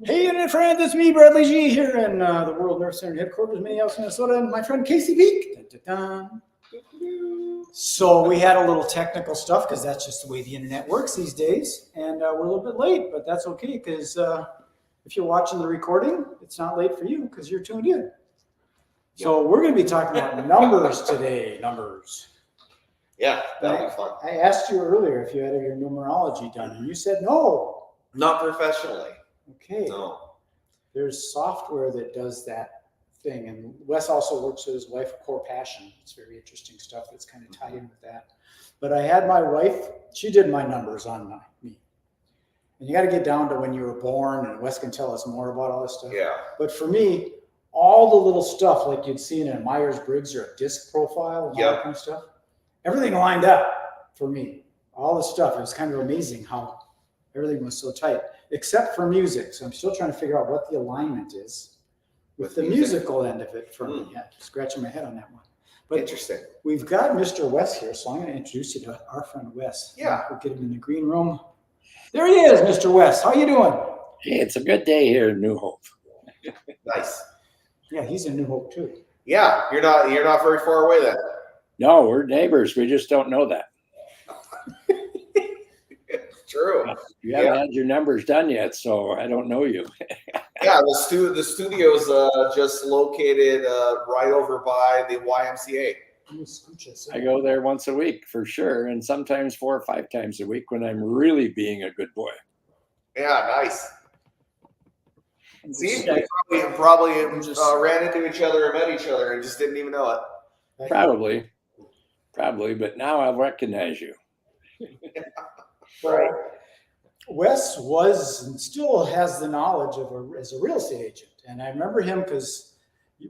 Hey, internet friends, it's me, Bradley G, here in the World Nerve Center headquarters, Minneapolis, Minnesota, and my friend Casey Peak. Dun, dun, dun. So we had a little technical stuff because that's just the way the internet works these days, and we're a little bit late, but that's okay because if you're watching the recording, it's not late for you because you're tuned in. So we're going to be talking about numbers today. Numbers. Yeah, that'll be fun. I asked you earlier if you had your numerology done, and you said no. Not professionally. Okay. No. There's software that does that thing, and Wes also works with his wife, Core Passion. It's very interesting stuff that's kind of tied in with that. But I had my wife; she did my numbers on me, and you got to get down to when you were born. And Wes can tell us more about all this stuff. Yeah. But for me, all the little stuff like you'd see in a Myers-Briggs or a disc profile, and all that kind of stuff, everything lined up for me. All the stuff. It was kind of amazing how everything was so tight, except for music. So I'm still trying to figure out what the alignment is with the musical end of it for me. Yeah, scratching my head on that one. But interesting. We've got Mr. Wes here, so I'm going to introduce you to our friend Wes. Yeah. We'll get him in the green room. There he is, Mr. Wes. How you doing? Hey, it's a good day here in New Hope. Nice. Yeah, he's in New Hope too. Yeah, you're not very far away then. No, we're neighbors. We just don't know that. True. You haven't had your numbers done yet, so I don't know you. Yeah, the studio's just located right over by the YMCA. I go there once a week for sure, and sometimes 4 or 5 times a week when I'm really being a good boy. Yeah, nice. See, we probably ran into each other or met each other and just didn't even know it. Probably, but now I'll recognize you. Right. Wes was and still has the knowledge of as a real estate agent. And I remember him because,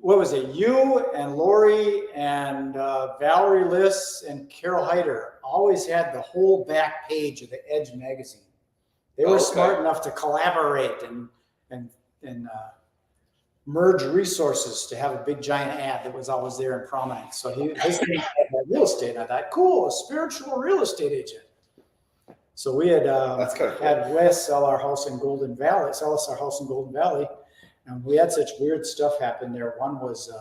what was it, you and Lori and Valerie Liss and Carol Heider always had the whole back page of the Edge magazine. They were smart enough to collaborate and merge resources to have a big giant ad that was always there in prominence. So his name had real estate. And I thought, cool, a spiritual real estate agent. So we had had Wes sell us our house in Golden Valley, and we had such weird stuff happen there. One was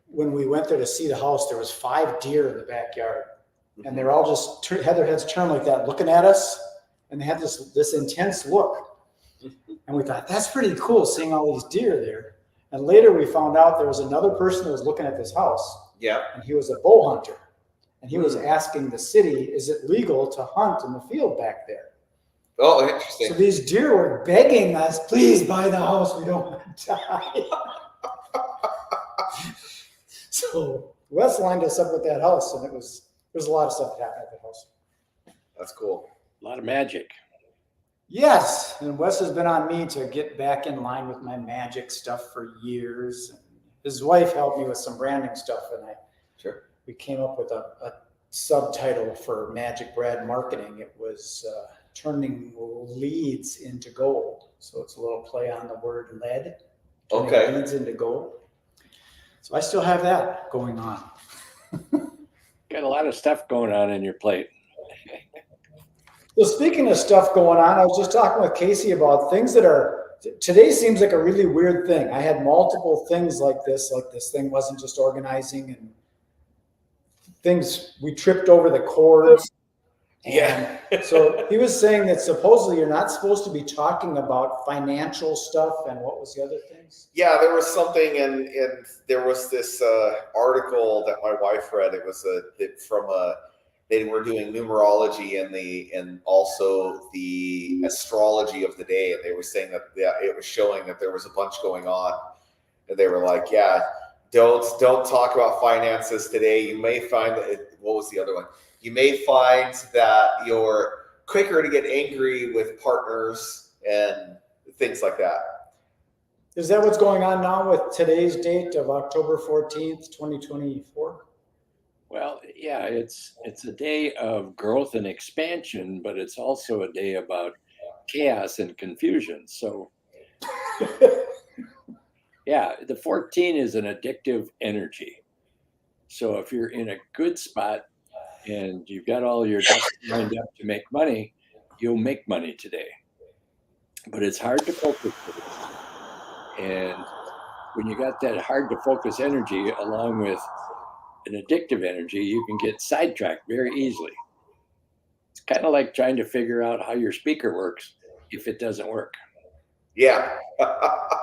when we went there to see the house, there was 5 deer in the backyard, and they were all just had their heads turned like that, looking at us, and they had this intense look. And we thought, that's pretty cool, seeing all these deer there. And later we found out there was another person that was looking at this house. Yeah. And he was a bow hunter. And he was asking the city, is it legal to hunt in the field back there? Oh, interesting. So these deer were begging us, please buy the house. We don't want to die. So Wes lined us up with that house, and there's a lot of stuff that happened at the house. That's cool. A lot of magic. Yes, and Wes has been on me to get back in line with my magic stuff for years. And his wife helped me with some branding stuff, and we came up with a subtitle for MagicBrad marketing. It was turning leads into gold. So it's a little play on the word lead. Turning leads into gold. So I still have that going on. Got a lot of stuff going on in your plate. So speaking of stuff going on, I was just talking with Casey about things that are, today seems like a really weird thing. I had multiple things like this thing wasn't just organizing, and things, we tripped over the cords. Yeah. So he was saying that supposedly you're not supposed to be talking about financial stuff, and what was the other things? Yeah, there was something, and there was this article that my wife read. It was they were doing numerology and also the astrology of the day, and they were saying that it was showing that there was a bunch going on, and they were like, yeah. Don't talk about finances today. You may find that what was the other one? You may find that you're quicker to get angry with partners and things like that. Is that what's going on now with today's date of October 14th, 2024? Well, yeah, it's a day of growth and expansion, but it's also a day about chaos and confusion. So yeah, the 14 is an addictive energy. So if you're in a good spot and you've got all your ducks lined up to make money, you'll make money today. but it's hard to focus. And when you got that hard to focus energy along with an addictive energy, you can get sidetracked very easily. It's kind of like trying to figure out how your speaker works if it doesn't work. Yeah.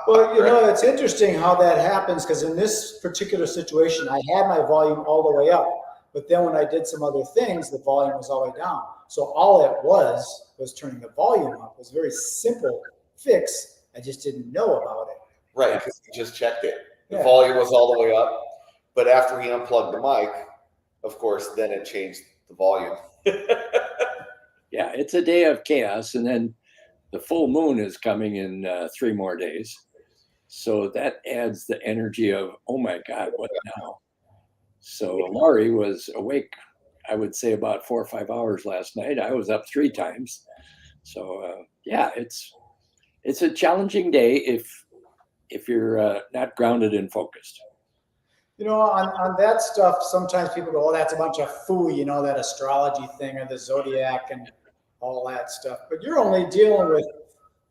Well, you know, it's interesting how that happens, because in this particular situation, I had my volume all the way up, but then when I did some other things, the volume was all the way down. So all it was turning the volume up. It was a very simple fix. I just didn't know about it. Right, because he just checked it. The Yeah. volume was all the way up, but after he unplugged the mic, of course, then it changed the volume. Yeah, it's a day of chaos, and then the full moon is coming in 3 more days. So that adds the energy of, oh my God, what now? So Laurie was awake, I would say, about 4 or 5 hours last night. I was up 3 times. So yeah, it's a challenging day if you're not grounded and focused. You know, on that stuff, sometimes people go, oh, that's a bunch of foo, you know, that astrology thing or the zodiac and all that stuff. But you're only dealing with,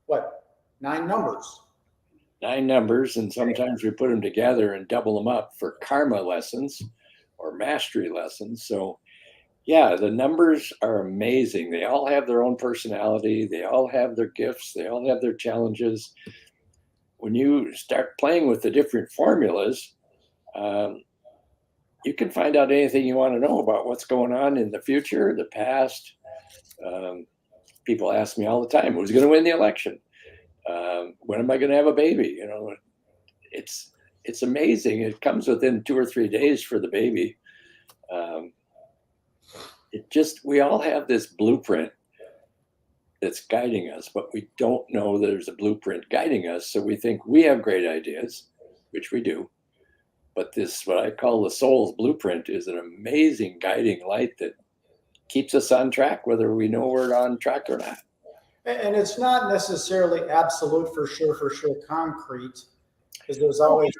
what, 9 numbers? 9 numbers, and sometimes we put them together and double them up for karma lessons or mastery lessons. So yeah, the numbers are amazing. They all have their own personality. They all have their gifts. They all have their challenges. When you start playing with the different formulas, you can find out anything you want to know about what's going on in the future, the past. People ask me all the time, who's going to win the election? When am I going to have a baby? You know, it's amazing. It comes within 2 or 3 days for the baby. We all have this blueprint that's guiding us, but we don't know there's a blueprint guiding us. So we think we have great ideas, which we do. But this, what I call the soul's blueprint, is an amazing guiding light that keeps us on track, whether we know we're on track or not. And it's not necessarily absolute for sure, concrete, because there's always,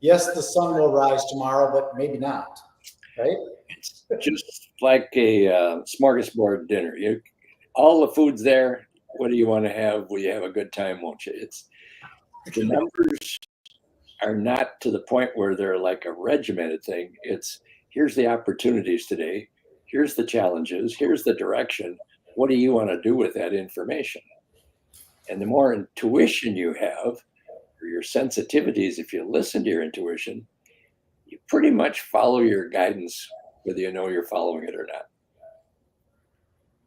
yes, the sun will rise tomorrow, but maybe not, right? It's just like a smorgasbord dinner. All the food's there. What do you want to have? Will you have a good time, won't you? The numbers are not to the point where they're like a regimented thing. It's, here's the opportunities today. Here's the challenges. Here's the direction. What do you want to do with that information? And the more intuition you have, or your sensitivities, if you listen to your intuition, you pretty much follow your guidance, whether you know you're following it or not.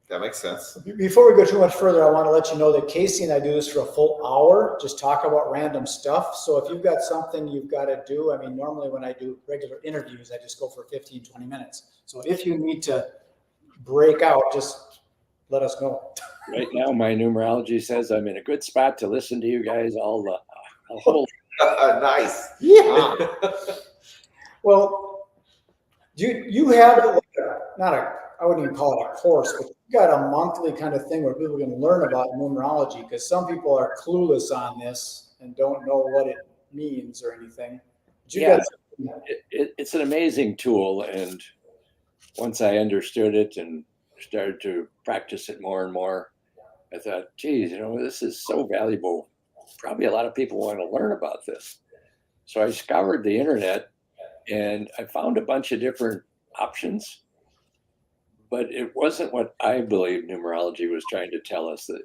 That makes sense. Before we go too much further, I want to let you know that Casey and I do this for a full hour, just talk about random stuff. So if you've got something you've got to do, I mean, normally when I do regular interviews, I just go for 15, 20 minutes. So if you need to break out, just let us know. Right now, my numerology says I'm in a good spot to listen to you guys all the whole. Nice. Yeah. Well, you have I wouldn't even call it a course, but you got a monthly kind of thing where people can learn about numerology, because some people are clueless on this and don't know what it means or anything. It's an amazing tool, and once I understood it and started to practice it more and more, I thought, geez, this is so valuable. Probably a lot of people want to learn about this. So I scoured the internet and I found a bunch of different options, but it wasn't what I believe numerology was trying to tell us. That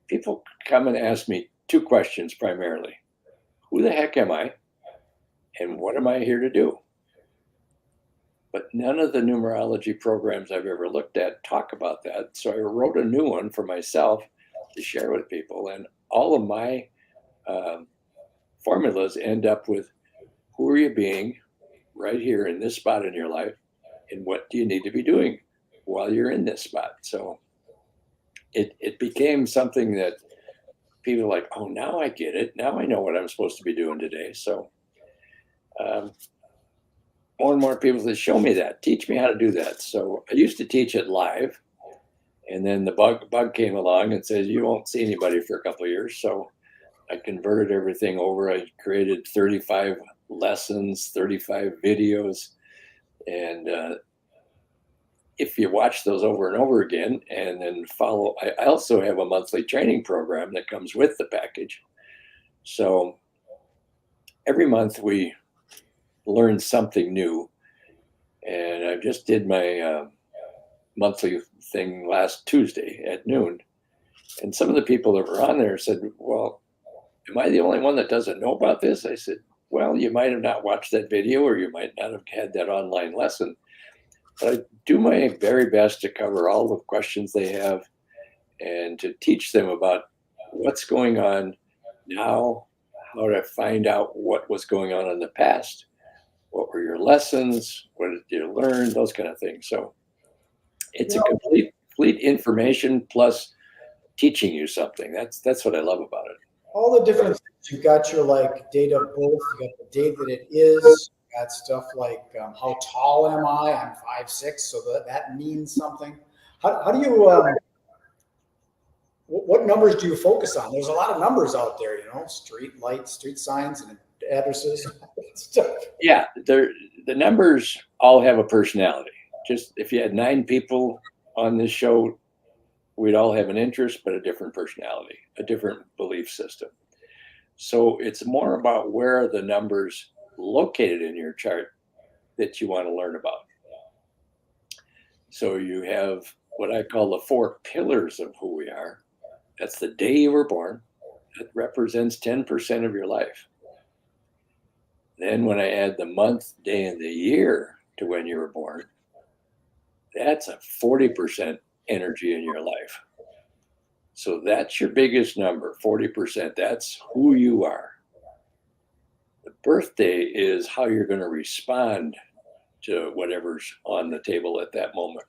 people come and ask me 2 questions primarily. Who the heck am I? And what am I here to do? But none of the numerology programs I've ever looked at talk about that. So I wrote a new one for myself to share with people. And all of my formulas end up with, who are you being right here in this spot in your life? And what do you need to be doing while you're in this spot? So it became something that people are like, oh, now I get it. Now I know what I'm supposed to be doing today. So more and more people say, show me that, teach me how to do that. So I used to teach it live, and then the bug came along and says, you won't see anybody for a couple of years. So I converted everything over. I created 35 lessons, 35 videos, and if you watch those over and over again and then follow, I also have a monthly training program that comes with the package. So every month we learn something new. And I just did my monthly thing last Tuesday at noon. And some of the people that were on there said, well, am I the only one that doesn't know about this? I said, well, you might have not watched that video, or you might not have had that online lesson. But I do my very best to cover all the questions they have and to teach them about what's going on now, how to find out what was going on in the past, what were your lessons, what did you learn, those kind of things. So it's a complete information plus teaching you something. That's what I love about it. All the different things. You've got your like date of birth, you got the date that it is, you got stuff like how tall am I? I'm 5'6", so that means something. How do you what numbers do you focus on? There's a lot of numbers out there, you know, street lights, street signs, and addresses. Stuff. Yeah, the numbers all have a personality. Just if you had 9 people on this show, we'd all have an interest, but a different personality, a different belief system. So it's more about where are the numbers located in your chart that you want to learn about. So you have what I call the 4 pillars of who we are. That's the day you were born. That represents 10% of your life. Then when I add the month, day, and the year to when you were born, that's a 40% energy in your life. So that's your biggest number, 40%. That's who you are. The birthday is how you're going to respond to whatever's on the table at that moment.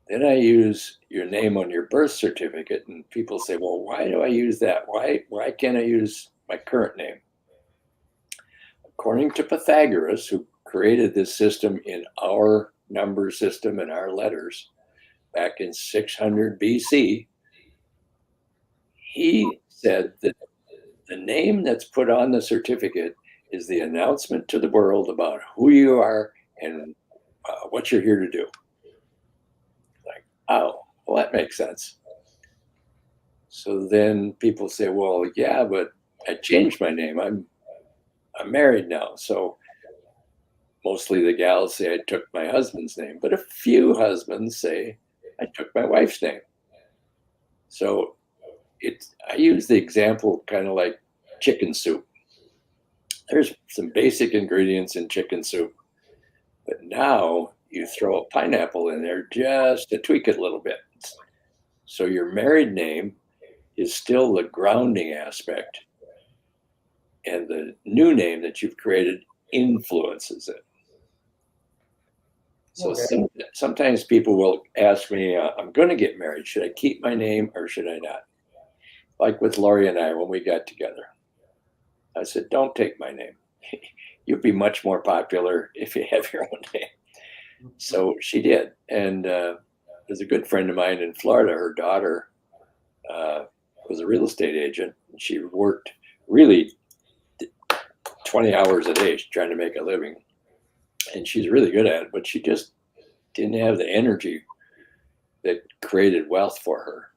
Then I use your name on your birth certificate, and people say, well, why do I use that? Why can't I use my current name? According to Pythagoras, who created this system in our number system and our letters back in 600 BC, he said that the name that's put on the certificate is the announcement to the world about who you are and what you're here to do. Like, oh, well, that makes sense. So then people say, well, yeah, but I changed my name. I'm married now. So mostly the gals say I took my husband's name, but a few husbands say I took my wife's name. So I use the example kind of like chicken soup. There's some basic ingredients in chicken soup, but now you throw a pineapple in there just to tweak it a little bit. So your married name is still the grounding aspect, and the new name that you've created influences it. So sometimes people will ask me, I'm going to get married. Should I keep my name or should I not? Like with Lori and I, when we got together, I said, don't take my name. You'd be much more popular if you have your own name. So she did. And there's a good friend of mine in Florida. Her daughter was a real estate agent. She worked really 20 hours a day trying to make a living. And she's really good at it, but she just didn't have the energy that created wealth for her.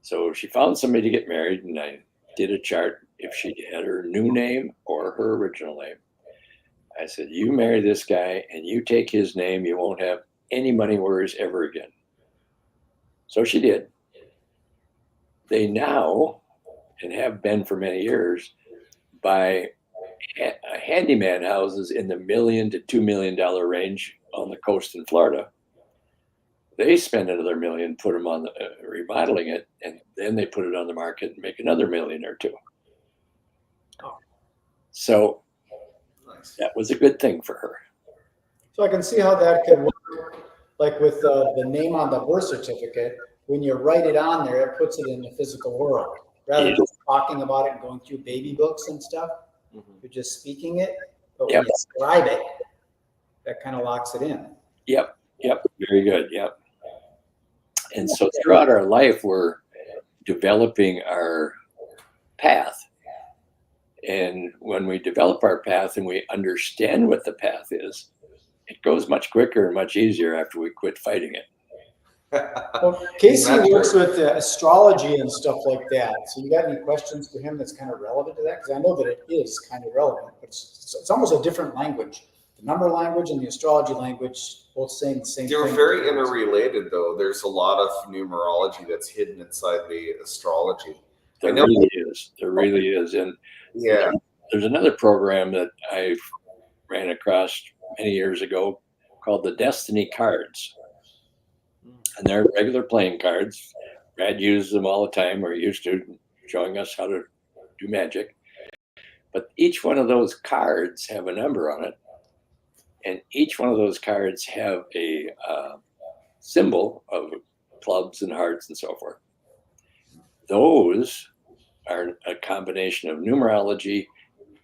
So she found somebody to get married, and I did a chart if she had her new name or her original name. I said, you marry this guy and you take his name, you won't have any money worries ever again. So she did. They now, and have been for many years, buy handyman houses in the $1 million to $2 million range on the coast in Florida. They spend another $1 million, put them on remodeling it, and then they put it on the market and make another $1 million or $2 million. So that was a good thing for her. So I can see how that could work, like with the name on the birth certificate. When you write it on there, it puts it in the physical world. Rather than just talking about it and going through baby books and stuff, you're just speaking it. But when you describe it, that kind of locks it in. Yep. Very good. Yep. And so throughout our life, we're developing our path. And when we develop our path and we understand what the path is, it goes much quicker and much easier after we quit fighting it. Well, Casey works with astrology and stuff like that. So you got any questions for him that's kind of relevant to that? Because I know that it is kind of relevant, but it's almost a different language. The number language and the astrology language, both saying the same They're thing. very interrelated, though. There's a lot of numerology that's hidden inside the astrology. There really is. There really is. And yeah, there's another program that I ran across many years ago called the Destiny Cards. And they're regular playing cards. Brad uses them all the time, or used to, showing us how to do magic. But each one of those cards have a number on it. And each one of those cards have a symbol of clubs and hearts and so forth. Those are a combination of numerology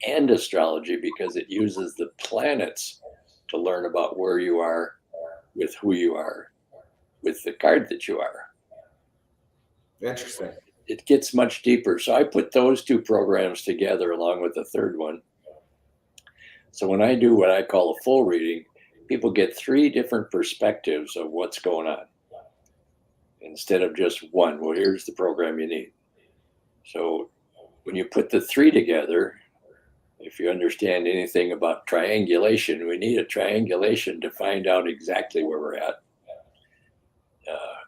and astrology because it uses the planets to learn about where you are with who you are with the card that you are. Interesting. It gets much deeper. So I put those two programs together along with the third one. So when I do what I call a full reading, people get 3 different perspectives of what's going on instead of just one. Well, here's the program you need. So when you put the 3 together, if you understand anything about triangulation, we need a triangulation to find out exactly where we're at.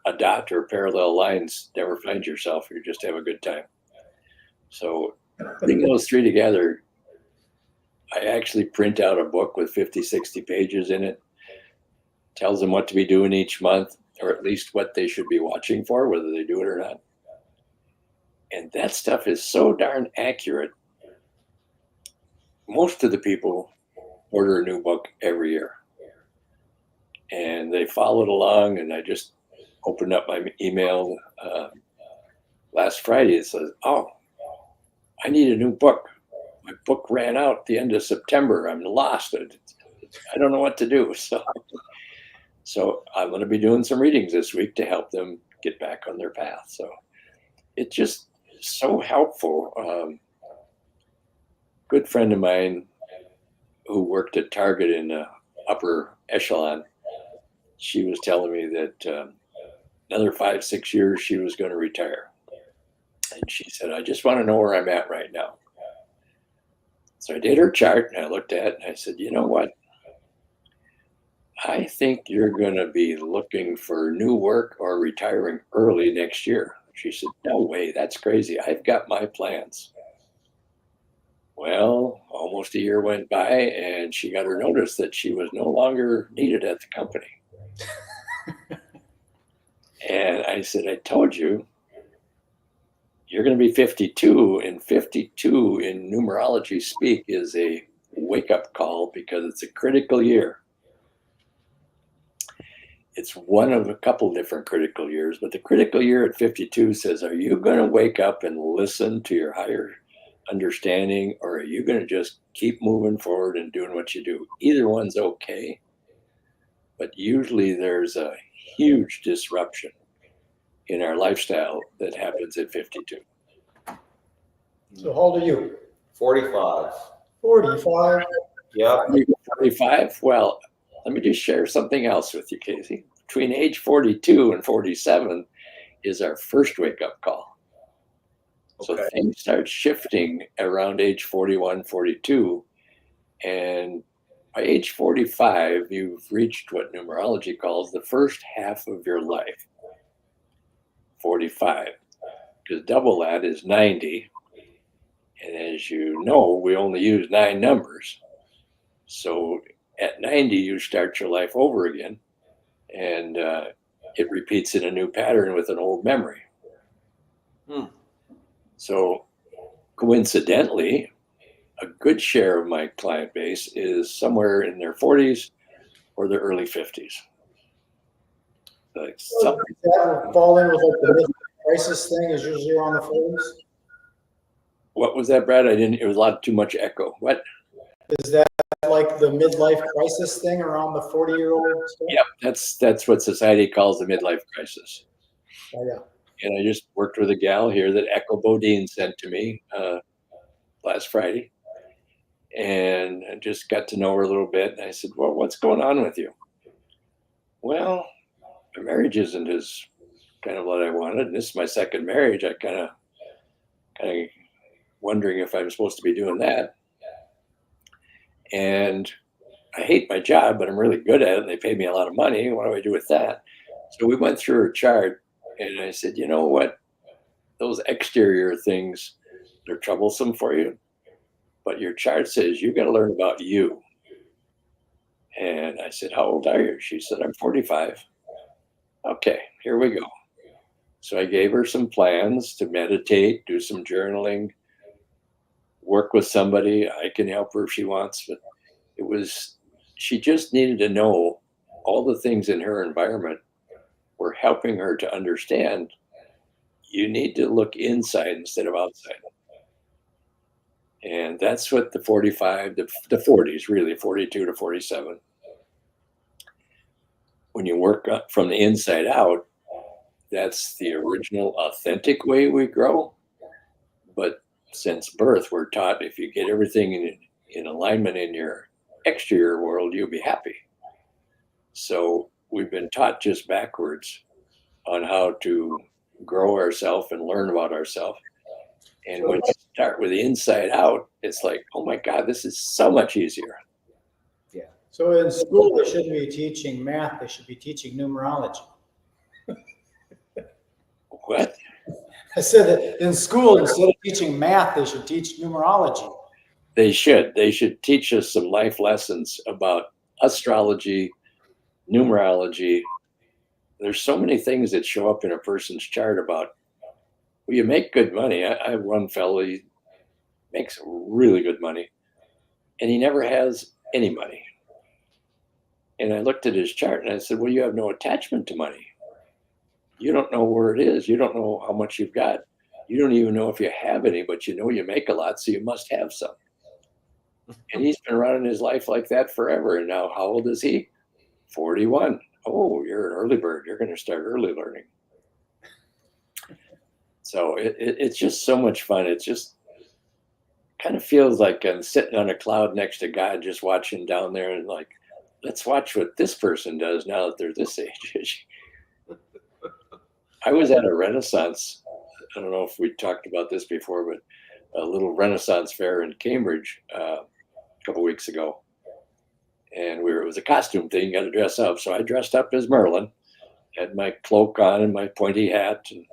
A dot or parallel lines never find yourself. You just have a good time. So putting those 3 together, I actually print out a book with 50, 60 pages in it. Tells them what to be doing each month, or at least what they should be watching for, whether they do it or not. And that stuff is so darn accurate. Most of the people order a new book every year. And they followed along, and I just opened up my email last Friday. It says, oh, I need a new book. My book ran out at the end of September. I'm lost. I don't know what to do. So I'm going to be doing some readings this week to help them get back on their path. So it's just so helpful. Good friend of mine who worked at Target in the upper echelon, she was telling me that another 5-6 years she was going to retire. And she said, I just want to know where I'm at right now. So I did her chart and I looked at it and I said, you know what? I think you're going to be looking for new work or retiring early next year. She said, no way, that's crazy. I've got my plans. Well, almost a year went by and she got her notice that she was no longer needed at the company. And I said, I told you, you're going to be 52, and 52 in numerology speak is a wake-up call because it's a critical year. It's one of a couple different critical years, but the critical year at 52 says, are you going to wake up and listen to your higher understanding, or are you going to just keep moving forward and doing what you do? Either one's okay, but usually there's a huge disruption in our lifestyle that happens at 52. So how old are you? 45. 45. Yeah. 45? Well, let me just share something else with you, Casey. Between age 42 and 47 is our first wake-up call. So things start shifting around age 41, 42. And by age 45, you've reached what numerology calls the first half of your life. 45. Because double that is 90. And as you know, we only use 9 numbers. So at 90, you start your life over again. And it repeats in a new pattern with an old memory. So coincidentally, a good share of my client base is somewhere in their 40s or their early 50s. Like Does that fall in with like the midlife crisis thing is usually around the 40s? What was that, Brad? It was a lot too much echo. What? Is that like the midlife crisis thing around the 40-year-old stuff? Yep, that's what society calls the midlife crisis. Oh, yeah. And I just worked with a gal here that Echo Bodine sent to me last Friday. And I just got to know her a little bit. And I said, well, what's going on with you? Well, my marriage isn't as kind of what I wanted. And this is my second marriage. I kind of wondering if I'm supposed to be doing that. And I hate my job, but I'm really good at it. And they pay me a lot of money. What do I do with that? So we went through her chart, and I said, you know what? Those exterior things, they're troublesome for you. But your chart says you got to learn about you. And I said, how old are you? She said, I'm 45. Okay, here we go. So I gave her some plans to meditate, do some journaling, work with somebody. I can help her if she wants, but she just needed to know all the things in her environment were helping her to understand you need to look inside instead of outside. And that's what the 45, the 40s, really 42 to 47. When you work from the inside out, that's the original authentic way we grow. But since birth, we're taught if you get everything in alignment in your exterior world, you'll be happy. So we've been taught just backwards on how to grow ourselves and learn about ourselves. And when you start with the inside out, it's like, oh my God, this is so much easier. Yeah. So in school, they shouldn't be teaching math. They should be teaching numerology. What? I said that in school, instead of teaching math, they should teach numerology. They should. They should teach us some life lessons about astrology, numerology. There's so many things that show up in a person's chart about, well, you make good money. I have one fellow, he makes really good money, and he never has any money. And I looked at his chart and I said, well, you have no attachment to money. You don't know where it is. You don't know how much you've got. You don't even know if you have any, but you know you make a lot, so you must have some. And he's been running his life like that forever. And now how old is he? 41. Oh, you're an early bird. You're going to start early learning. So it's just so much fun. It just kind of feels like I'm sitting on a cloud next to God, just watching down there and like, let's watch what this person does now that they're this age. I was at a Renaissance. I don't know if we talked about this before, but a little Renaissance fair in Cambridge a couple weeks ago. And it was a costume thing, you got to dress up. So I dressed up as Merlin, had my cloak on and my pointy hat. And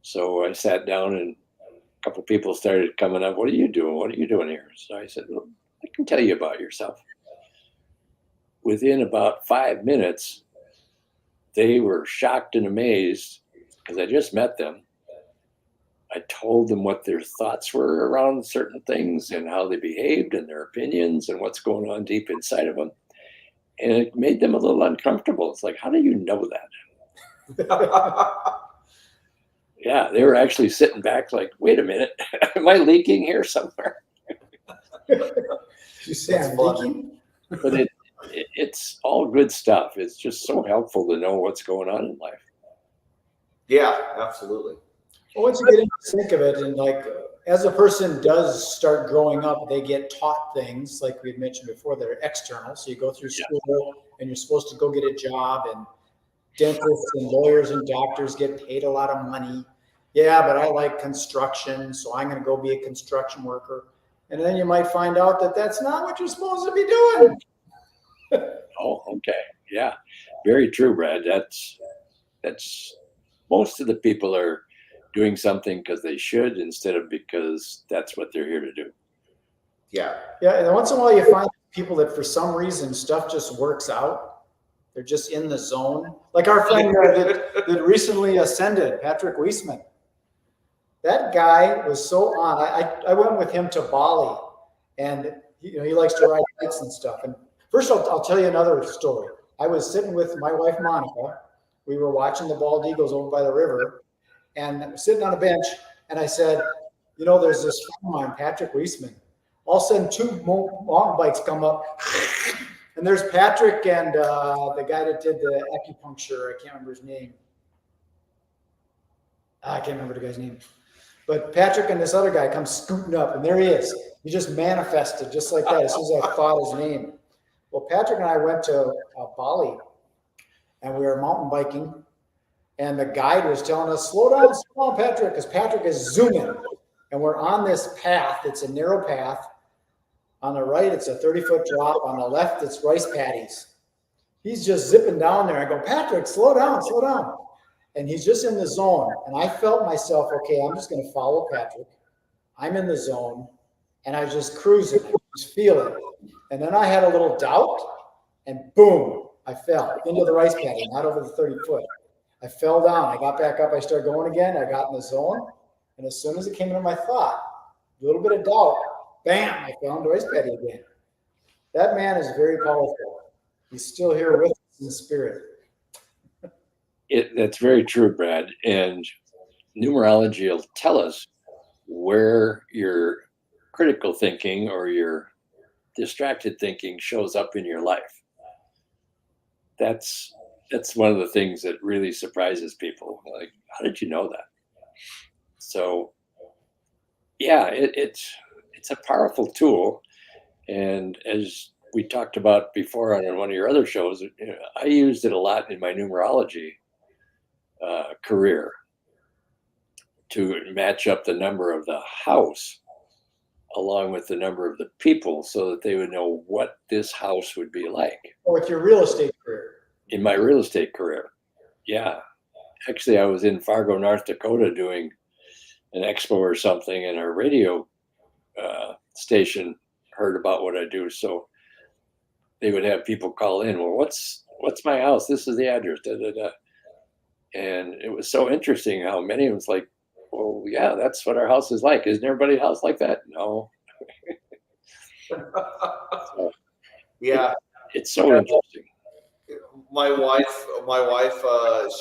so I sat down and a couple people started coming up. What are you doing? What are you doing here? So I said, well, I can tell you about yourself. Within about 5 minutes, they were shocked and amazed because I just met them. I told them what their thoughts were around certain things and how they behaved and their opinions and what's going on deep inside of them. And it made them a little uncomfortable. It's like, how do you know that? Yeah, they were actually sitting back like, wait a minute, am I leaking here somewhere? You say I'm leaking? But it's all good stuff. It's just so helpful to know what's going on in life. Yeah, absolutely. Well, once you get into the thick of it, and like as a person does start growing up, they get taught things like we had mentioned before that are external. So you go through school and you're supposed to go get a job, and dentists and lawyers and doctors get paid a lot of money. Yeah, but I like construction, so I'm going to go be a construction worker. And then you might find out that that's not what you're supposed to be doing. Oh, okay. Yeah, very true, Brad. That's most of the people are doing something because they should instead of because that's what they're here to do. Yeah. Yeah, and once in a while you find people that for some reason stuff just works out. They're just in the zone. Like our friend that recently ascended, Patrick Weisman. That guy was so on. I went with him to Bali, and he likes to ride bikes and stuff. And first, I'll tell you another story. I was sitting with my wife Monica. We were watching the bald eagles over by the river, and sitting on a bench. And I said, there's this friend of mine, Patrick Weisman. All of a sudden, 2 mountain bikes come up, and there's Patrick and the guy that did the acupuncture. I can't remember his name. I can't remember the guy's name. But Patrick and this other guy come scooting up, and there he is. He just manifested just like that as soon as I thought his name. Well, Patrick and I went to Bali, and we were mountain biking, and the guide was telling us, slow down, Patrick, because Patrick is zooming. And we're on this path. It's a narrow path. On the right, it's a 30-foot drop. On the left, it's rice paddies. He's just zipping down there. I go, Patrick, slow down, slow down. And he's just in the zone. And I felt myself, okay, I'm just going to follow Patrick. I'm in the zone. And I was just cruising. I just feel it. And then I had a little doubt. And boom, I fell into the rice paddy, not over the 30-foot. I fell down. I got back up. I started going again. I got in the zone. And as soon as it came into my thought, a little bit of doubt, bam, I fell into rice paddy again. That man is very powerful. He's still here with us in spirit. That's very true, Brad. And numerology will tell us where your critical thinking or your distracted thinking shows up in your life. That's one of the things that really surprises people. Like, how did you know that? So, yeah, it's a powerful tool. And as we talked about before on one of your other shows, I used it a lot in my numerology career to match up the number of the house along with the number of the people so that they would know what this house would be like. With your real estate career. In my real estate career. Yeah. Actually, I was in Fargo, North Dakota doing an expo or something, and our radio station heard about what I do. So they would have people call in, well, what's my house? This is the address. Da, da, da. And it was so interesting how many of them was like, well, yeah, that's what our house is like. Isn't everybody's house like that? No. So, Yeah. It's so interesting. My wife,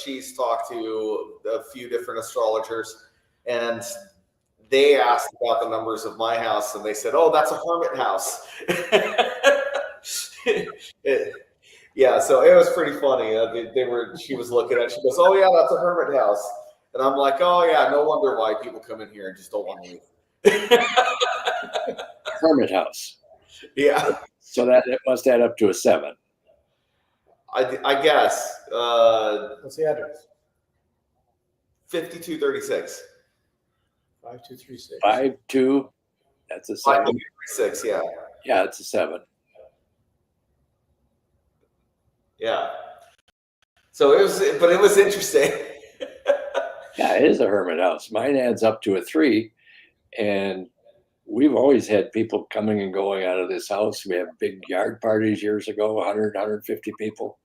she's talked to a few different astrologers, and they asked about the numbers of my house, and they said, "Oh, that's a hermit house." Yeah, so it was pretty funny. She was looking at it. She goes, "Oh yeah, that's a hermit house," and I'm like, "Oh yeah, no wonder why people come in here and just don't want to leave." Hermit house. Yeah. So that it must add up to a 7. I guess. What's the address? 5236. 5236. 52. That's a 7. 5236. Yeah. Yeah, it's a 7. Yeah. So it was interesting. Yeah, it is a hermit house. Mine adds up to a 3, and we've always had people coming and going out of this house. We have big yard parties years ago, 100, 150 people.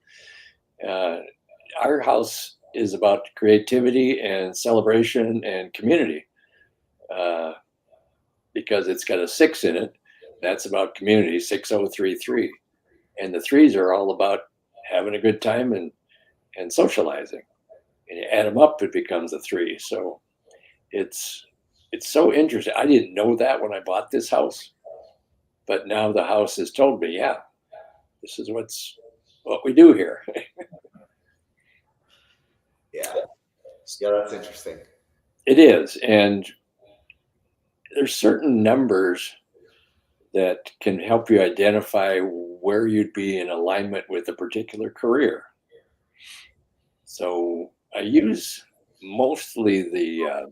Our house is about creativity and celebration and community because it's got a 6 in it. That's about community, 6033. And the 3s are all about having a good time and socializing. And you add them up, it becomes a 3. So it's so interesting. I didn't know that when I bought this house, but now the house has told me, yeah, this is what we do here. Yeah, that's interesting. It is, and there's certain numbers that can help you identify where you'd be in alignment with a particular career. So I use mostly the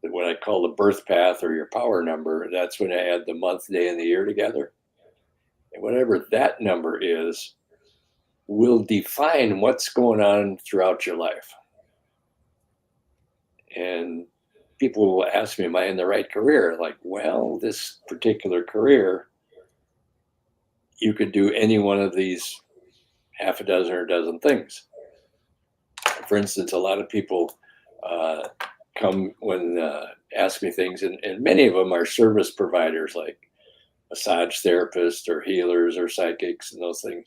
what I call the birth path or your power number. That's when I add the month, day, and the year together. And whatever that number is will define what's going on throughout your life. And people will ask me, am I in the right career? Like, well, this particular career, you could do any one of these half a dozen or a dozen things. For instance, a lot of people come when ask me things, and many of them are service providers like massage therapists or healers or psychics and those things.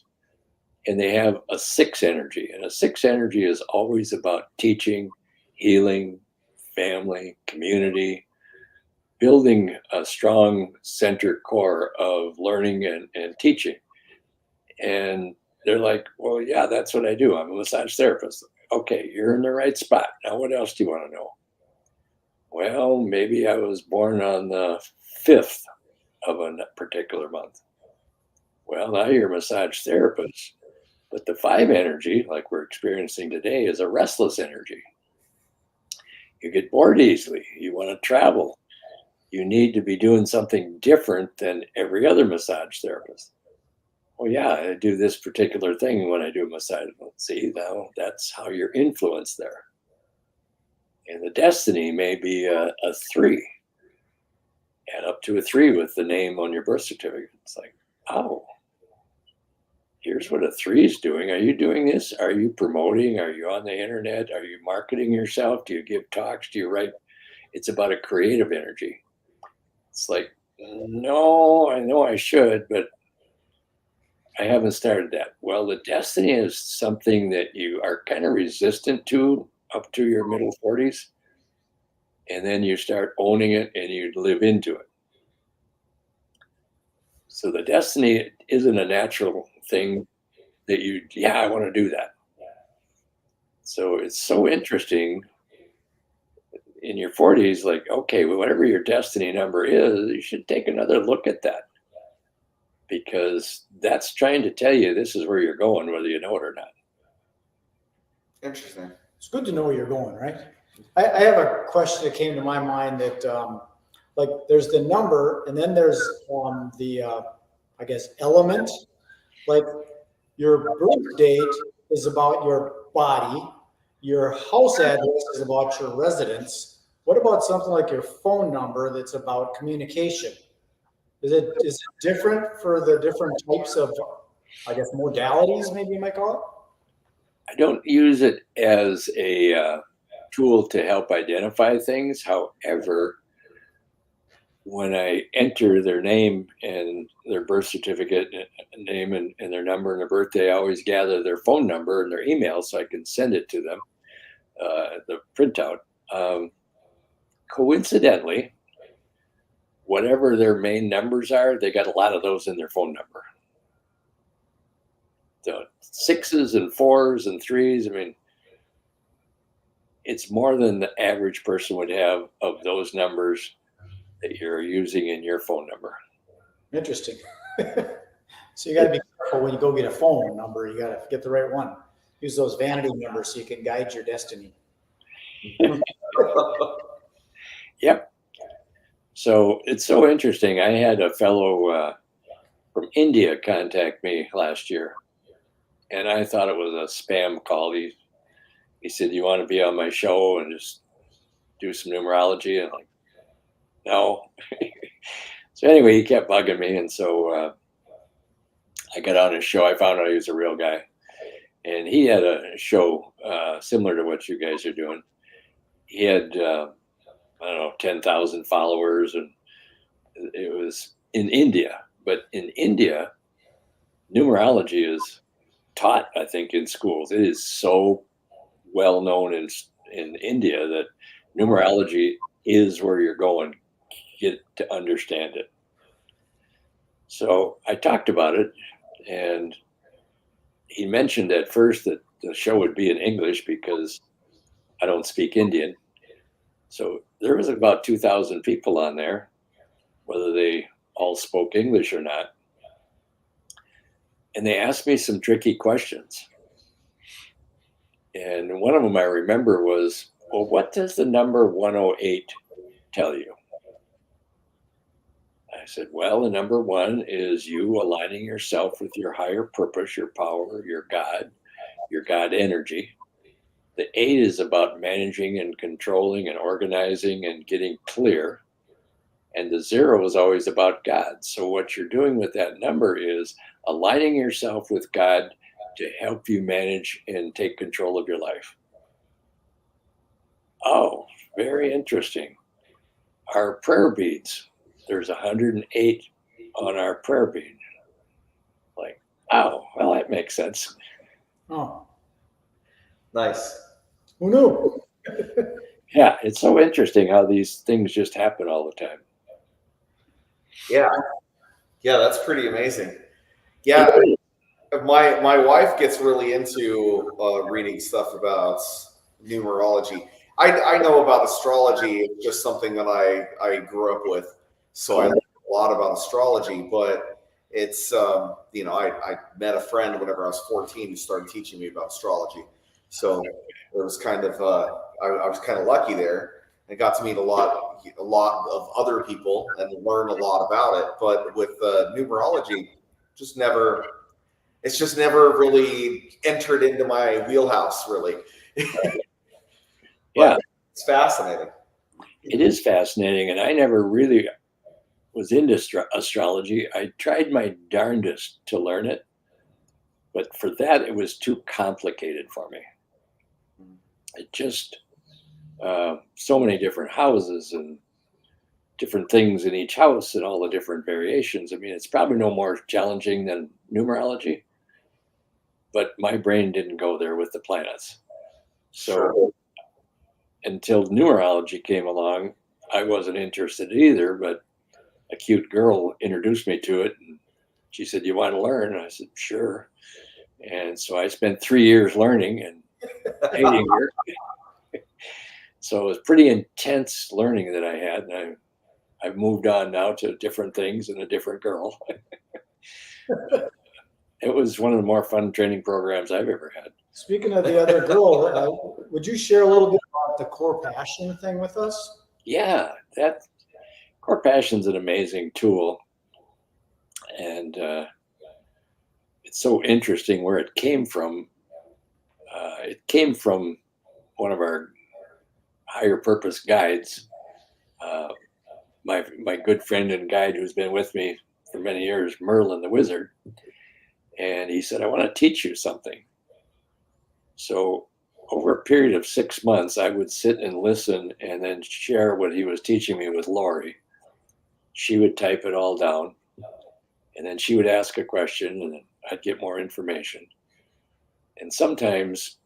And they have a 6 energy. And a 6 energy is always about teaching, healing, family, community, building a strong center core of learning and teaching. And they're like, well, yeah, that's what I do. I'm a massage therapist. Okay, you're in the right spot. Now, what else do you want to know? Well, maybe I was born on the 5th of a particular month. Well, now you're a massage therapist. But the 5 energy, like we're experiencing today, is a restless energy. You get bored easily. You want to travel. You need to be doing something different than every other massage therapist. Well, yeah, I do this particular thing when I do a massage. Well, see, now that's how you're influenced there. And the destiny may be a 3. Add up to a 3 with the name on your birth certificate. It's like, oh, here's what a 3 is doing. Are you doing this? Are you promoting? Are you on the internet? Are you marketing yourself? Do you give talks? Do you write? It's about a creative energy. It's like, no, I know I should, but I haven't started that. Well, the destiny is something that you are kind of resistant to up to your middle 40s. And then you start owning it and you live into it. So the destiny isn't a natural thing that I want to do that. So it's so interesting in your 40s, like, okay, well, whatever your destiny number is, you should take another look at that, because that's trying to tell you this is where you're going, whether you know it or not. Interesting. It's good to know where you're going, right? I have a question that came to my mind that, like, there's the number, and then there's I guess, element. Like, your birth date is about your body, your house address is about your residence. What about something like your phone number that's about communication? Is it different for the different types of, I guess, modalities, maybe you might call it? I don't use it as a tool to help identify things. However, when I enter their name and their birth certificate name and their number and their birthday, I always gather their phone number and their email so I can send it to them, the printout. Coincidentally, whatever their main numbers are, they got a lot of those in their phone number. The 6s and 4s and 3s, I mean, it's more than the average person would have of those numbers that you're using in your phone number. Interesting. So you got to be careful when you go get a phone number. You got to get the right one. Use those vanity numbers so you can guide your destiny. Yep. So it's so interesting. I had a fellow from India contact me last year, and I thought it was a spam call. He said, "You want to be on my show and just do some numerology?" And I'm like, no. So anyway, he kept bugging me, and so I got on his show. I found out he was a real guy, and he had a show similar to what you guys are doing. He had I don't know, 10,000 followers, and it was in India. But in India, numerology is taught, I think, in schools. It is so well known in India that numerology is where you're going. Get to understand it. So I talked about it, and he mentioned at first that the show would be in English because I don't speak Indian. So there was about 2,000 people on there, whether they all spoke English or not. And they asked me some tricky questions. And one of them I remember was, well, what does the number 108 tell you? I said, well, the number 1 is you aligning yourself with your higher purpose, your power, your God energy. The 8 is about managing and controlling and organizing and getting clear. And the 0 is always about God. So what you're doing with that number is aligning yourself with God to help you manage and take control of your life. Oh, very interesting. Our prayer beads, there's 108 on our prayer bead. Like, oh, well, that makes sense. Oh, Nice. who knew? Yeah, it's so interesting how these things just happen all the time. Yeah. Yeah, that's pretty amazing. Yeah. My wife gets really into reading stuff about numerology. I know about astrology. It's just something that I grew up with. So I learned a lot about astrology, but it's, you know, I met a friend whenever I was 14 who started teaching me about astrology. So it was kind of, I was kind of lucky there. I got to meet a lot of other people and learn a lot about it. But with numerology, it's just never really entered into my wheelhouse, really. Yeah, it's fascinating. It is fascinating, and I never really was into astrology. I tried my darndest to learn it, but for that, it was too complicated for me. It just so many different houses and different things in each house and all the different variations. I mean, it's probably no more challenging than numerology, but my brain didn't go there with the planets. So Sure. Until numerology came along, I wasn't interested either, but a cute girl introduced me to it. And she said, "You want to learn?" And I said, "Sure." And so I spent 3 years learning and hating her. So it was pretty intense learning that I had. And I've moved on now to different things and a different girl. It was one of the more fun training programs I've ever had. Speaking of the other girl, would you share a little bit about the core passion thing with us? Yeah, that core passion's an amazing tool. And it's so interesting where it came from. It came from one of our higher purpose guides, my good friend and guide who's been with me for many years, Merlin the Wizard. And he said, "I want to teach you something." So over a period of 6 months, I would sit and listen and then share what he was teaching me with Lori. She would type it all down, and then she would ask a question, and I'd get more information. And sometimes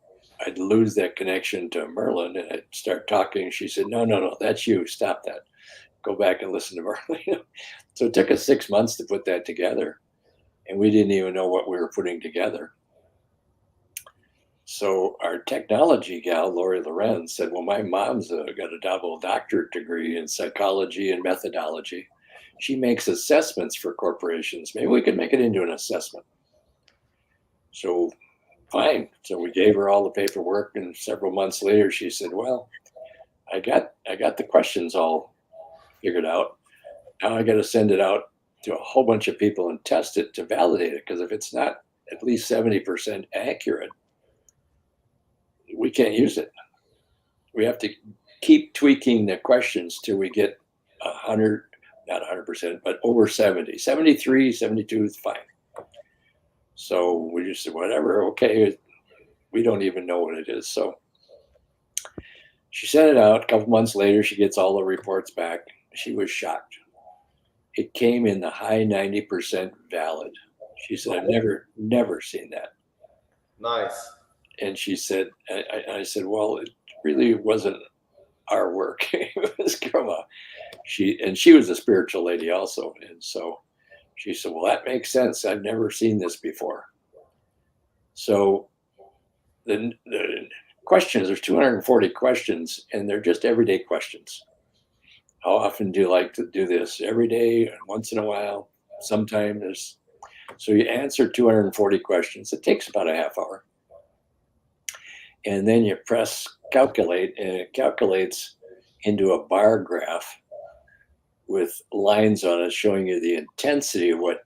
I'd lose that connection to Merlin, and I'd start talking. She said, No, that's you. Stop that. Go back and listen to Merlin." So it took us 6 months to put that together, and we didn't even know what we were putting together. So our technology gal, Lori Lorenz, said, "Well, my mom's got a double doctorate degree in psychology and methodology. She makes assessments for corporations. Maybe we could make it into an assessment." So fine. So we gave her all the paperwork, and several months later, she said, "Well, I got the questions all figured out. Now I got to send it out to a whole bunch of people and test it to validate it. Because if it's not at least 70% accurate, we can't use it. We have to keep tweaking the questions till we get 100, not 100%, but over 70, 73, 72 is fine." So we just said, whatever, okay, we don't even know what it is. So she sent it out. A couple months later, she gets all the reports back. She was shocked. It came in the high 90% valid. She said, "I've never seen that." Nice. And she said, I said, "Well, it really wasn't our work." It was Grandma. She was a spiritual lady also. And so she said, "Well, that makes sense. I've never seen this before." So the questions, there's 240 questions, and they're just everyday questions. How often do you like to do this? Every day, once in a while, sometimes. So you answer 240 questions. It takes about a half hour. And then you press calculate, and it calculates into a bar graph with lines on it showing you the intensity of what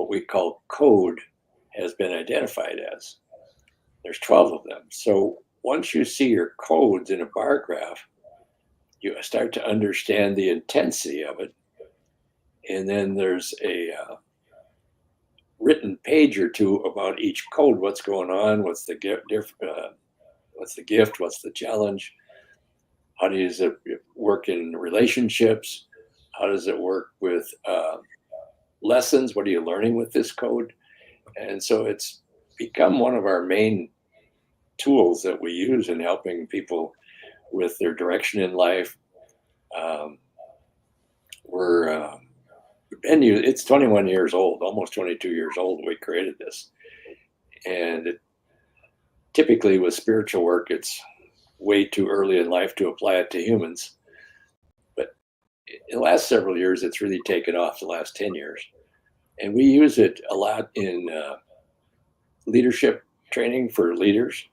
we call code has been identified as. There's 12 of them. So once you see your codes in a bar graph, you start to understand the intensity of it. And then there's a written page or two about each code, what's going on, what's the gift, what's the challenge, how does it work in relationships, how does it work with lessons, what are you learning with this code? And so it's become one of our main tools that we use in helping people with their direction in life. It's 21 years old, almost 22 years old. We created this, and typically with spiritual work, it's way too early in life to apply it to humans. But in the last several years, it's really taken off, the last 10 years. And we use it a lot in leadership training for leaders.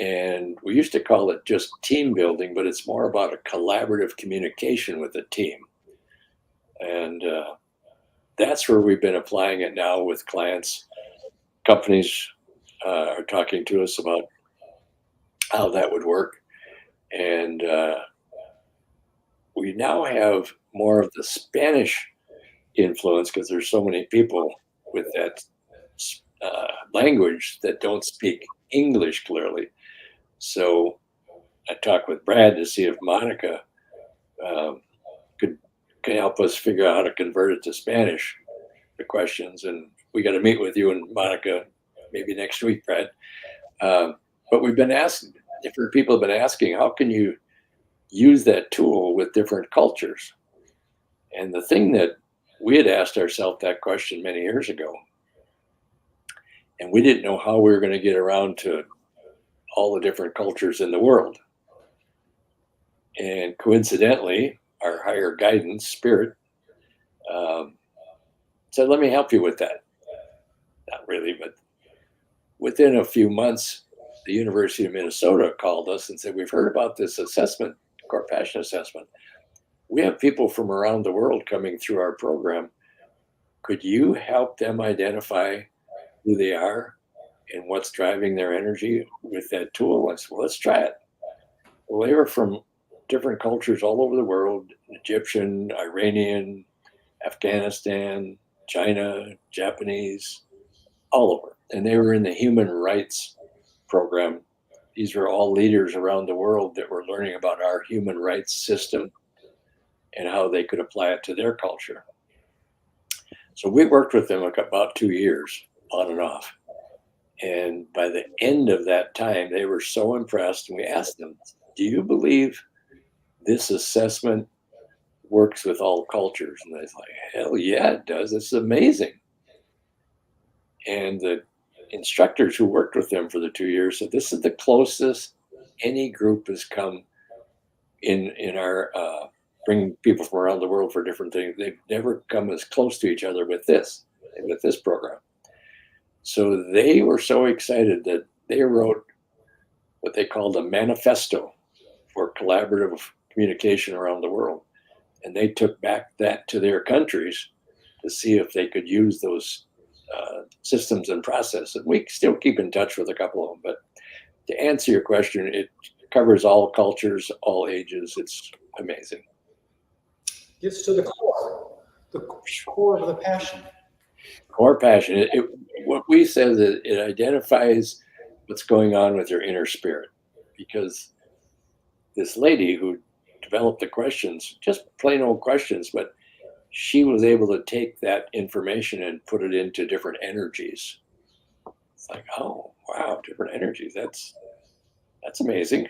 And we used to call it just team building, but it's more about a collaborative communication with a team. And that's where we've been applying it now with clients. Companies are talking to us about how that would work. And we now have more of the Spanish influence because there's so many people with that language that don't speak English clearly. So I talked with Brad to see if Monica could help us figure out how to convert it to Spanish, the questions. And we got to meet with you and Monica maybe next week, Brad. But we've been asking, different people have been asking, how can you use that tool with different cultures? And the thing that we had asked ourselves that question many years ago, and we didn't know how we were going to get around to all the different cultures in the world. And coincidentally, our higher guidance, Spirit, said, let me help you with that. Not really, but within a few months, the University of Minnesota called us and said, we've heard about this assessment, core passion assessment. We have people from around the world coming through our program. Could you help them identify who they are and what's driving their energy with that tool? I said, well, let's try it. Well, they were from different cultures all over the world, Egyptian, Iranian, Afghanistan, China, Japanese, all over. And they were in the human rights program. These were all leaders around the world that were learning about our human rights system and how they could apply it to their culture. So we worked with them about 2 years on and off. And by the end of that time, they were so impressed. And we asked them, do you believe this assessment works with all cultures? And they're like, hell yeah, it does. It's amazing. And the instructors who worked with them for the 2 years said, this is the closest any group has come in our bringing people from around the world for different things. They've never come as close to each other with this program. So they were so excited that they wrote what they called a manifesto for collaborative communication around the world. And they took back that to their countries to see if they could use those systems and processes. We still keep in touch with a couple of them, but to answer your question, it covers all cultures, all ages. It's amazing. Gets to the core of the passion. Core passion. What we say is that it identifies what's going on with your inner spirit, because this lady who developed the questions, just plain old questions, but she was able to take that information and put it into different energies. It's like, oh, wow, different energies. That's amazing.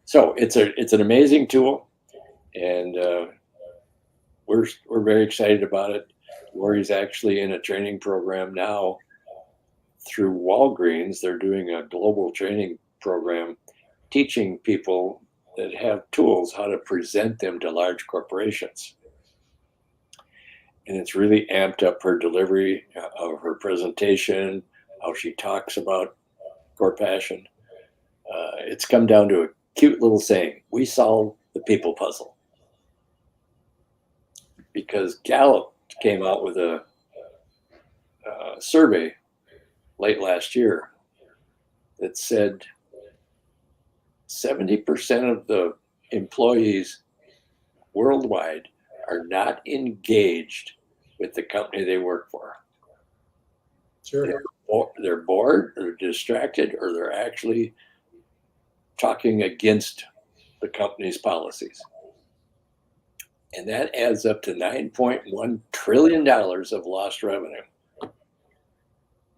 So it's an amazing tool, and we're very excited about it. Lori's actually in a training program now through Walgreens. They're doing a global training program teaching people that have tools how to present them to large corporations. And it's really amped up her delivery of her presentation, how she talks about core passion. It's come down to a cute little saying: we solve the people puzzle. Because Gallup came out with a survey late last year that said 70% of the employees worldwide are not engaged with the company they work for. Sure. They're bored, or distracted, or they're actually talking against the company's policies. And that adds up to $9.1 trillion of lost revenue.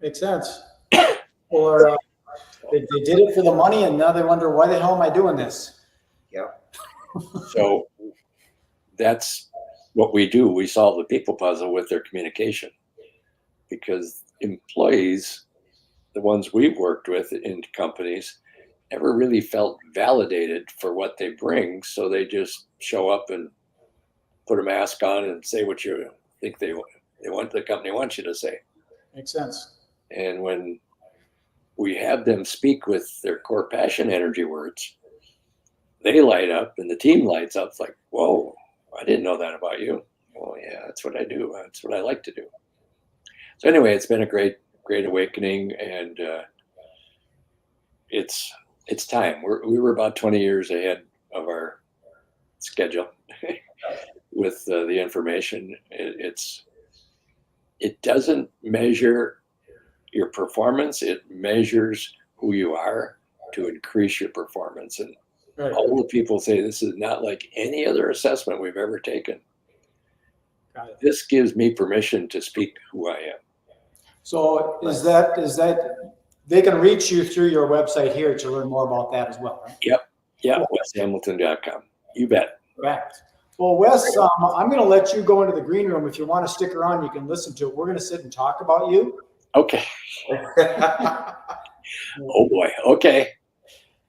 Makes sense. Or they did it for the money, and now they wonder, why the hell am I doing this? Yeah. So that's what we do. We solve the people puzzle with their communication, because employees, the ones we've worked with in companies, never really felt validated for what they bring. So they just show up and put a mask on and say what you think they want, the company wants you to say. Makes sense. And when we have them speak with their core passion energy words, they light up and the team lights up. It's like, whoa, I didn't know that about you. Well, yeah, that's what I do. That's what I like to do. So anyway, it's been a great awakening, and it's time. We were about 20 years ahead of our schedule with the information. It doesn't measure your performance. It measures who you are to increase your performance. And Right. all the people say this is not like any other assessment we've ever taken. Got it. This gives me permission to speak who I am. So is that they can reach you through your website here to learn more about that as well, right? Yep. Yeah. WesHamilton.com. You bet. Correct. Well, Wes, I'm going to let you go into the green room. If you want to stick around, you can listen to it. We're going to sit and talk about you. Okay. Oh boy. Okay.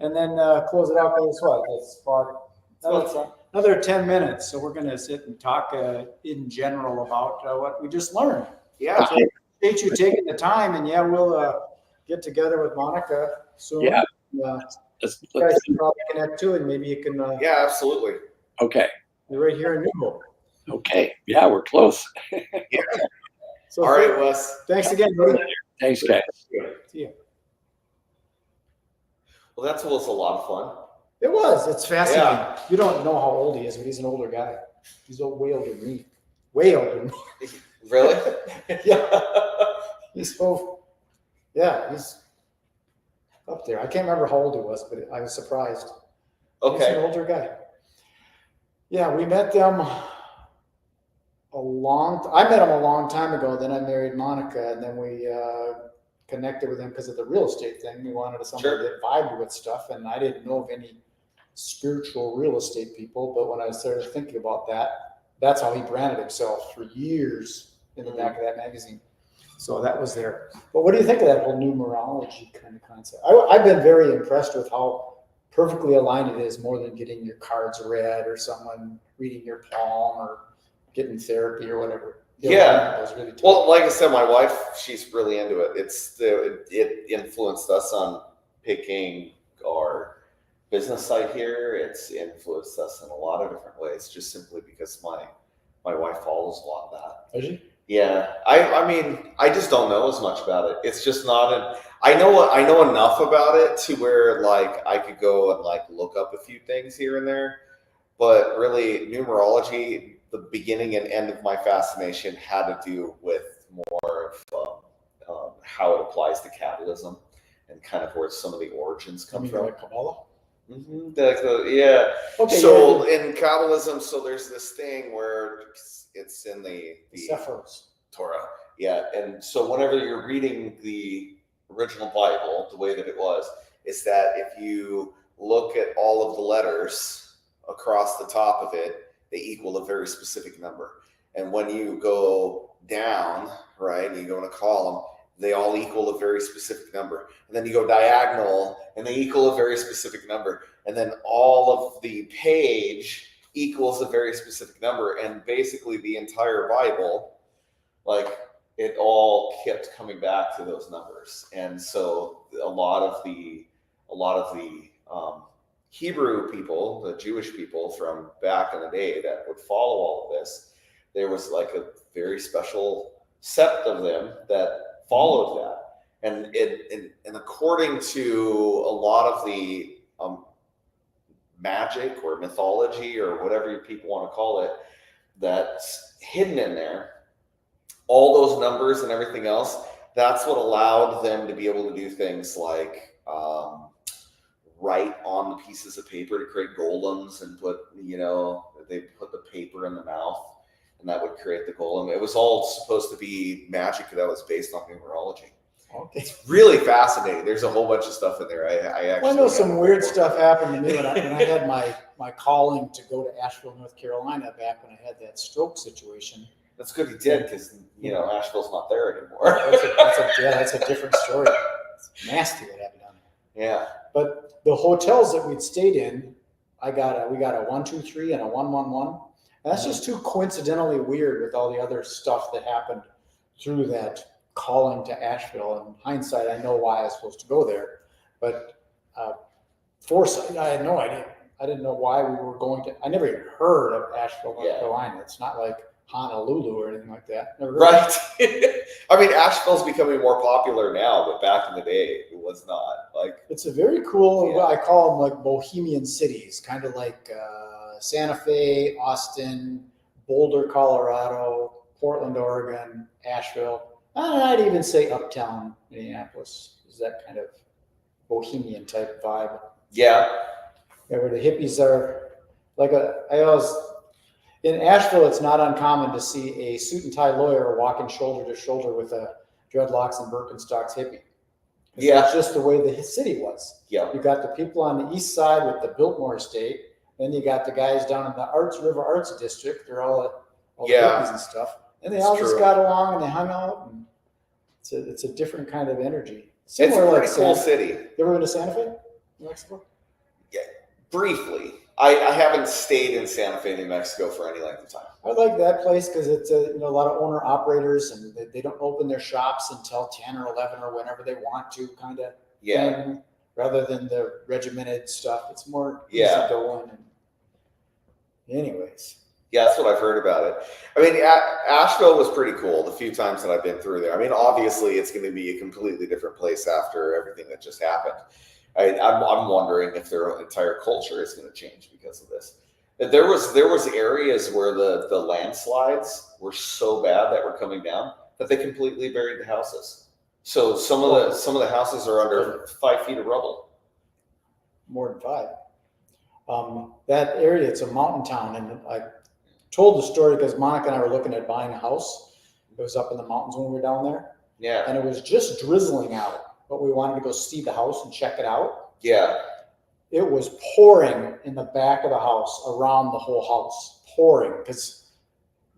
And then close it out. Guess what? It's about another 10 minutes. So we're going to sit and talk in general about what we just learned. Yeah. So appreciate you taking the time. And yeah, we'll get together with Monica soon. Yeah. You guys can probably connect too, and maybe you can. Yeah, absolutely. Okay. You're right here in Newell. Okay. Yeah, we're close. Yeah. So All right, Wes. Thanks again, buddy. Thanks, guys. See you. Well, that was a lot of fun. It was. It's fascinating. Yeah. You don't know how old he is, but he's an older guy. He's way older than me. Way older than me. Really? Yeah. He's up there. I can't remember how old he was, but I was surprised. He's an Okay. older guy. Yeah, we met them I met him a long time ago. Then I married Monica, and then we connected with him because of the real estate thing. We wanted somebody Sure. that vibed with stuff, and I didn't know of any spiritual real estate people. But when I started thinking about that, that's how he branded himself for years in the back of that magazine. So that was there. But what do you think of that whole numerology kind of concept? I've been very impressed with how perfectly aligned it is, more than getting your cards read or someone reading your palm or getting therapy or whatever. Yeah. Was really tough. Well, like I said, my wife, she's really into it. It influenced us on picking our business site here. It's influenced us in a lot of different ways, just simply because my wife follows a lot of that. Is she? Yeah, I mean, I just don't know as much about it. It's just not I know enough about it to where like I could go and like look up a few things here and there, but really numerology, the beginning and end of my fascination had to do with more of how it applies to capitalism and kind of where some of the origins come from. Like Kabbalah? Mm-hmm. Yeah. Okay. So in Kabbalism, so there's this thing where it's in the Sephiros. Torah. Yeah. And so whenever you're reading the original Bible, the way that it was, is that if you look at all of the letters across the top of it, they equal a very specific number. And when you go down, right, you go in a column, they all equal a very specific number. And then you go diagonal and they equal a very specific number. And then all of the page equals a very specific number. And basically the entire Bible, like it all kept coming back to those numbers. And so a lot of the Hebrew people, the Jewish people from back in the day that would follow all of this, there was like a very special sept of them that followed that. And according to a lot of the magic or mythology or whatever you people want to call it, that's hidden in there, all those numbers and everything else, that's what allowed them to be able to do things like write on the pieces of paper to create golems and put, they put the paper in the mouth and that would create the golem. It was all supposed to be magic that was based on numerology. Okay. It's really fascinating. There's a whole bunch of stuff in there. I know some weird stuff happened to me when I had my calling to go to Asheville, North Carolina, back when I had that stroke situation. That's good he did, because Asheville's not there anymore. That's a different story. It's nasty what happened down there. Yeah. But the hotels that we'd stayed in, we got a 123 and a 111. And that's just too coincidentally weird with all the other stuff that happened through that calling to Asheville. In hindsight, I know why I was supposed to go there, but foresight, I had no idea. I didn't know why we were going to. I never even heard of Asheville, North Carolina. It's not like Honolulu or anything like that. Right. I mean, Asheville's becoming more popular now, but back in the day, it was not. Like, it's a very cool. I call them like bohemian cities, kind of like Santa Fe, Austin, Boulder, Colorado, Portland, Oregon, Asheville. I'd even say uptown Minneapolis is that kind of bohemian type vibe. Yeah. Where the hippies are like in Asheville, it's not uncommon to see a suit and tie lawyer walking shoulder to shoulder with a dreadlocks and Birkenstocks hippie. That's just the way the city was. Yeah. You got the people on the east side with the Biltmore estate. Then you got the guys down in the River Arts District. They're all the hippies and stuff. And they all just got along and they hung out. And it's a different kind of energy. Similar, it's a pretty cool city. You ever been to Santa Fe, New Mexico? Yeah, briefly. I haven't stayed in Santa Fe, New Mexico for any length of time. I like that place because it's a lot of owner operators and they don't open their shops until 10 or 11 or whenever they want to kind of thing, rather than the regimented stuff. It's more easy going. Anyways. Yeah, that's what I've heard about it. I mean, Asheville was pretty cool the few times that I've been through there. I mean, obviously, it's going to be a completely different place after everything that just happened. I'm wondering if their entire culture is going to change because of this. There was areas where the landslides were so bad that were coming down that they completely buried the houses. So some of the houses are under 5 feet of rubble. More than 5. That area, it's a mountain town, and I told the story because Monica and I were looking at buying a house. It was up in the mountains when we were down there. Yeah. And it was just drizzling out, but we wanted to go see the house and check it out. Yeah. It was pouring in the back of the house, around the whole house, pouring, because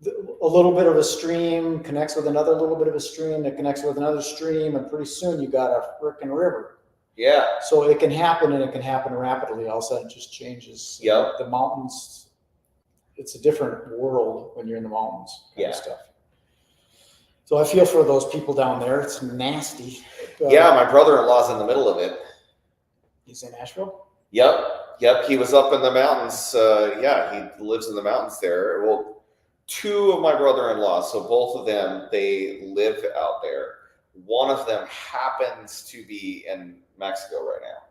a little bit of a stream connects with another little bit of a stream that connects with another stream, and pretty soon you got a frickin' river. Yeah. So it can happen, and it can happen rapidly. All of a sudden, it just changes. Yeah. The mountains. It's a different world when you're in the mountains. Kind of stuff. So I feel for those people down there. It's nasty. My brother-in-law's in the middle of it. He's in Asheville? Yep. He was up in the mountains. He lives in the mountains there. Well, 2 of my brother-in-laws, so both of them, they live out there. One of them happens to be in Mexico right now.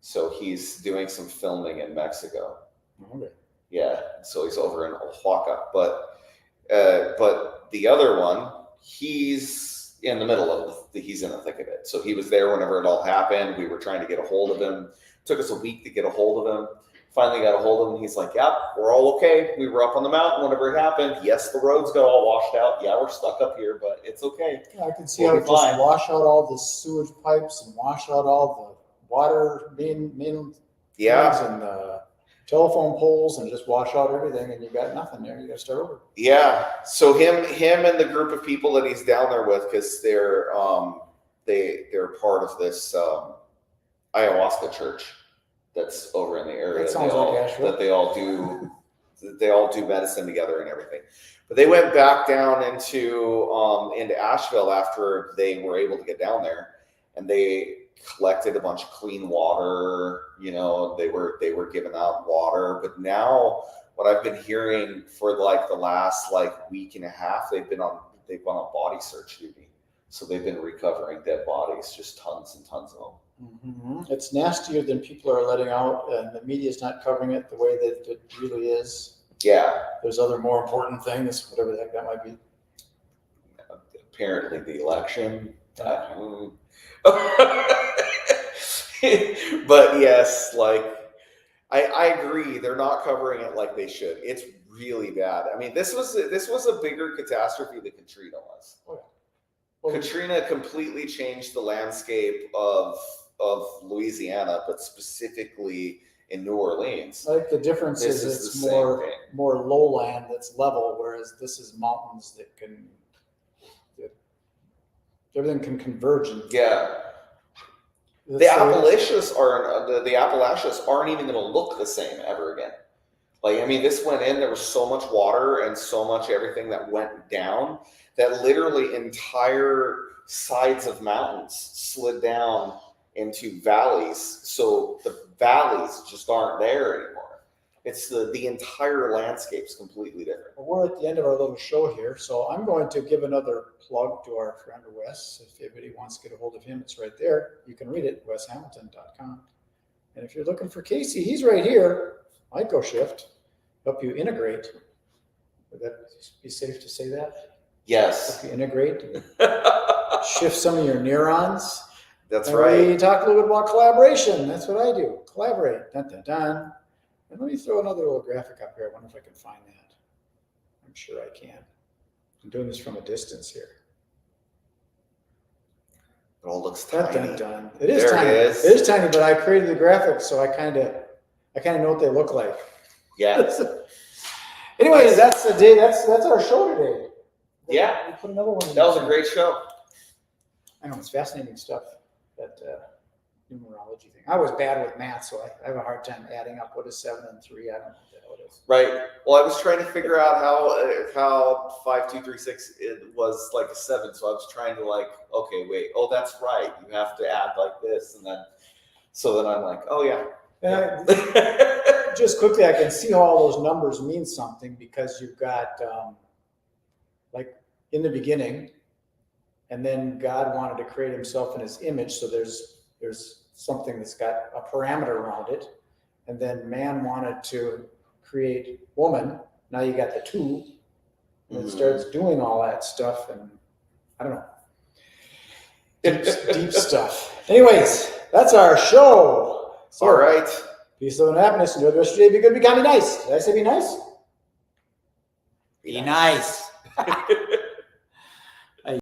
So he's doing some filming in Mexico. Okay. Yeah, so he's over in Oaxaca, but the other one, he's in the middle of he's in the thick of it. So he was there whenever it all happened. We were trying to get a hold of him. It took us a week to get a hold of him. Finally got a hold of him. He's like, "Yep, we're all okay. We were up on the mountain whenever it happened. Yes, the roads got all washed out. Yeah, we're stuck up here, but it's okay." Yeah, I can see how it just wash out all the sewage pipes and wash out all the water main things and the telephone poles and just wash out everything, and you got nothing there. You got to start over. Yeah. So him and the group of people that he's down there with, because they're part of this ayahuasca church that's over in the area. That sounds like Asheville. That they all do medicine together and everything. But they went back down into Asheville after they were able to get down there, and they collected a bunch of clean water. They were giving out water. But now what I've been hearing for like the last week and a half, they've gone on body search duty. So they've been recovering dead bodies, just tons and tons of them. Mm-hmm. It's nastier than people are letting out, and the media is not covering it the way that it really is. Yeah. There's other more important things, whatever the heck that might be. Apparently the election. But yes, I agree. They're not covering it like they should. It's really bad. I mean, this was a bigger catastrophe than Katrina was. Oh, yeah. Well, Katrina completely changed the landscape of Louisiana, but specifically in New Orleans. The difference is it's more lowland that's level, whereas this is mountains that everything can converge. Yeah. The Appalachians aren't even going to look the same ever again. Like, I mean, this went in, there was so much water and so much everything that went down that literally entire sides of mountains slid down into valleys. So the valleys just aren't there anymore. It's the entire landscape's completely different. Well, we're at the end of our little show here, so I'm going to give another plug to our friend Wes. If anybody wants to get a hold of him, it's right there. You can read it, weshamilton.com. And if you're looking for Casey, he's right here. Microshift, help you integrate. Would that be safe to say that? Yes. Help you integrate, shift some of your neurons. That's and right. We talked a little bit about collaboration. That's what I do. Collaborate. Dun, dun, dun. And let me throw another little graphic up here. I wonder if I can find that. I'm sure I can. I'm doing this from a distance here. It all looks Dun, tiny. dun, dun. It is There tiny. it is. It is tiny, but I created the graphics, so I kind of know what they look like. Yeah. Anyways, that's the day. That's our show today. Yeah. We put another one in. That was a great show. I know it's fascinating stuff. That numerology thing. I was bad with math, so I have a hard time adding up what is 7 and 3. I don't know what the hell it is. Right. Well, I was trying to figure out how 5, 2, 3, 6 it was like a 7. So I was trying to okay, wait. Oh, that's right. You have to add like this, and then I'm like, oh yeah. And just quickly, I can see how all those numbers mean something because you've got like in the beginning, and then God wanted to create himself in his image. So there's something that's got a parameter around it. And then man wanted to create woman. Now you got the 2. And it starts doing all that stuff. And I don't know. Deep stuff. Anyways, that's our show. So, All right. peace, love, and happiness. Enjoy the rest of your day. Be good, be kind, be nice. Did I say be nice? Be nice.